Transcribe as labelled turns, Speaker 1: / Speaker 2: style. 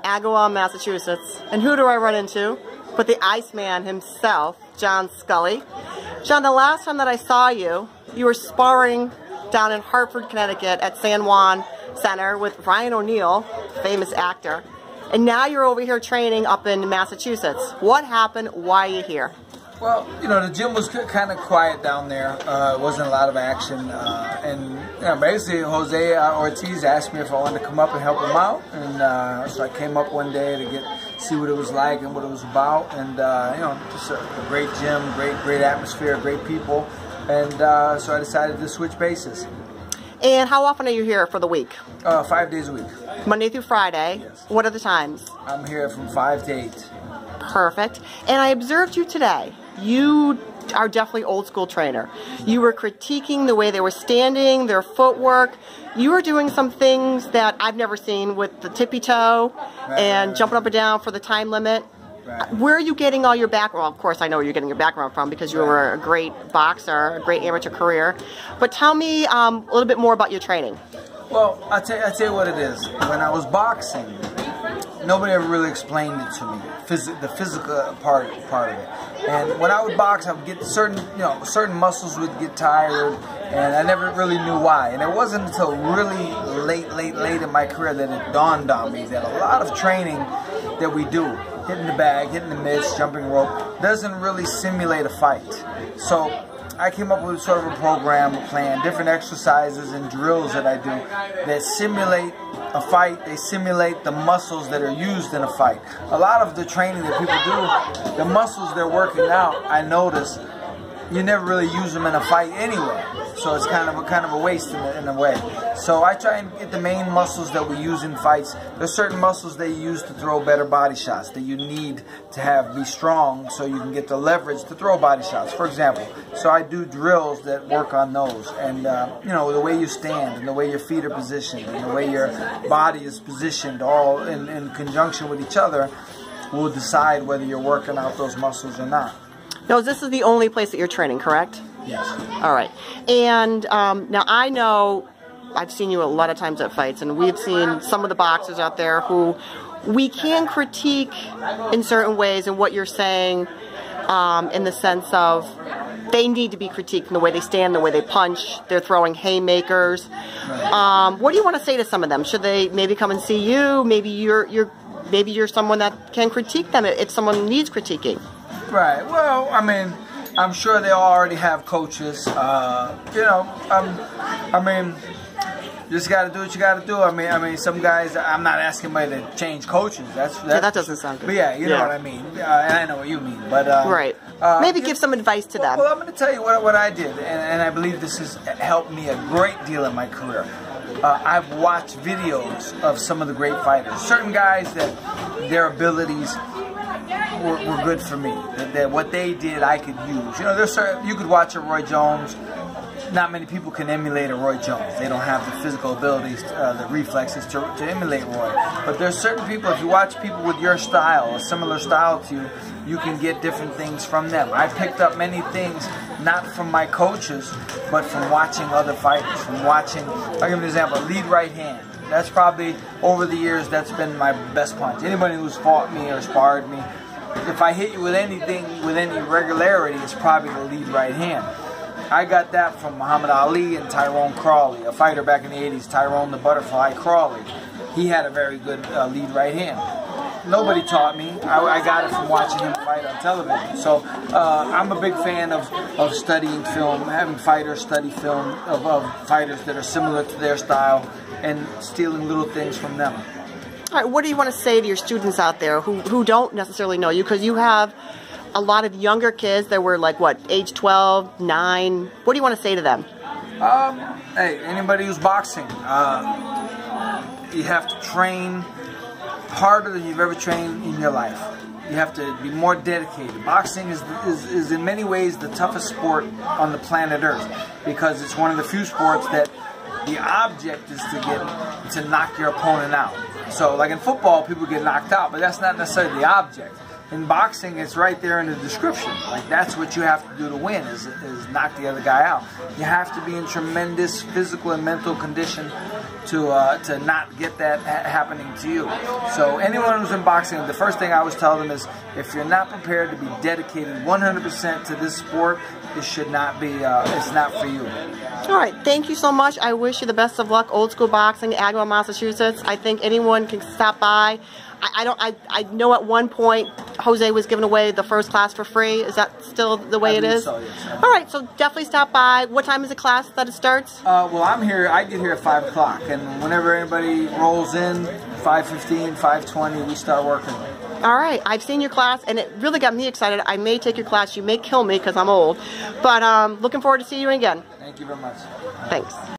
Speaker 1: Agawam, Massachusetts. And who do I run into? But the Iceman himself, John Scully. John, the last time that I saw you, you were sparring down in Hartford, Connecticut at San Juan Center with Ryan O'Neal, famous actor. And now you're over here training up in Massachusetts. What happened? Why are you here?
Speaker 2: Well, you know, the gym was kind of quiet down there. It wasn't a lot of action. And you know, basically, Jose Ortiz asked me if I wanted to come up and help him out. And so I came up one day to see what it was like and what it was about. And, you know, just a great gym, great atmosphere, great people. And so I decided to switch bases.
Speaker 1: And how often are you here for the week?
Speaker 2: 5 days a week.
Speaker 1: Monday through Friday?
Speaker 2: Yes.
Speaker 1: What are the times?
Speaker 2: I'm here from 5 to 8.
Speaker 1: Perfect. And I observed you today. You are definitely old school trainer. You were critiquing the way they were standing, their footwork. You were doing some things that I've never seen with the tippy toe and jumping up and down for the time limit. Right. Where are you getting all your background? Well, of course, I know where you're getting your background from because you were a great boxer, a great amateur career. But tell me a little bit more about your training.
Speaker 2: Well, I'll tell you what it is. When I was boxing, nobody ever really explained it to me, the physical part of it. And when I would box, I would get certain muscles would get tired, and I never really knew why. And it wasn't until really late in my career that it dawned on me that a lot of training that we do, hitting the bag, hitting the mitts, jumping rope, doesn't really simulate a fight. So I came up with sort of a program, a plan, different exercises and drills that I do that simulate a fight. They simulate the muscles that are used in a fight. A lot of the training that people do, the muscles they're working out, I notice, you never really use them in a fight anyway. So it's kind of a waste in a way. So I try and get the main muscles that we use in fights. There's certain muscles that you use to throw better body shots that you need to be strong so you can get the leverage to throw body shots, for example. So I do drills that work on those. And, you know, the way you stand and the way your feet are positioned and the way your body is positioned all in conjunction with each other will decide whether you're working out those muscles or not.
Speaker 1: No, this is the only place that you're training, correct?
Speaker 2: Yes.
Speaker 1: All right. And now I know I've seen you a lot of times at fights, and we've seen some of the boxers out there who we can critique in certain ways in what you're saying in the sense of they need to be critiqued in the way they stand, the way they punch, they're throwing haymakers. What do you want to say to some of them? Should they maybe come and see you? Maybe you're someone that can critique them if someone needs critiquing. Right.
Speaker 2: Well, I mean, I'm sure they already have coaches. You know, I mean, you just got to do what you got to do. I mean, some guys. I'm not asking anybody to change coaches. That's
Speaker 1: yeah, that doesn't sound good.
Speaker 2: But yeah, you know what I mean. And I know what you mean. But
Speaker 1: right. Maybe give some advice to them.
Speaker 2: Well, I'm going to tell you what I did, and I believe this has helped me a great deal in my career. I've watched videos of some of the great fighters. Certain guys that their abilities were good for me. That what they did, I could use. You know, there's certain, you could watch a Roy Jones. Not many people can emulate a Roy Jones. They don't have the physical abilities, the reflexes to emulate Roy. But there's certain people, if you watch people with your style, a similar style to you, you can get different things from them. I picked up many things, not from my coaches, but from watching other fighters, from watching, I'll give you an example, lead right hand. That's probably, over the years, that's been my best punch. Anybody who's fought me or sparred me, if I hit you with anything, with any regularity, it's probably the lead right hand. I got that from Muhammad Ali and Tyrone Crawley, a fighter back in the 80s, Tyrone the Butterfly Crawley. He had a very good lead right hand. Nobody taught me. I got it from watching him fight on television. So I'm a big fan of studying film, having fighters study film of fighters that are similar to their style and stealing little things from them.
Speaker 1: All right, what do you want to say to your students out there who don't necessarily know you? Because you have a lot of younger kids that were like, what, age 12, 9? What do you want to say to them?
Speaker 2: Hey, anybody who's boxing, you have to train harder than you've ever trained in your life. You have to be more dedicated. Boxing is in many ways the toughest sport on the planet Earth because it's one of the few sports that the object is to knock your opponent out. So like in football, people get knocked out, but that's not necessarily the object. in boxing, it's right there in the description. Like, that's what you have to do to win, is knock the other guy out. You have to be in tremendous physical and mental condition to not get that happening to you. So anyone who's in boxing, the first thing I always tell them is, if you're not prepared to be dedicated 100% to this sport, it should not be, it's not for you.
Speaker 1: All right, thank you so much. I wish you the best of luck. Old School Boxing, Agawam, Massachusetts. I think anyone can stop by. I know at one point Jose was giving away the first class for free. Is that still the way it is?
Speaker 2: So, yes.
Speaker 1: All right, so definitely stop by. What time is the class that it starts?
Speaker 2: Well, I'm here. I get here at 5 o'clock, and whenever anybody rolls in, 5:15, 5:20, we start working.
Speaker 1: All right, I've seen your class, and it really got me excited. I may take your class. You may kill me because I'm old, but looking forward to seeing you again.
Speaker 2: Thank you very much.
Speaker 1: Thanks.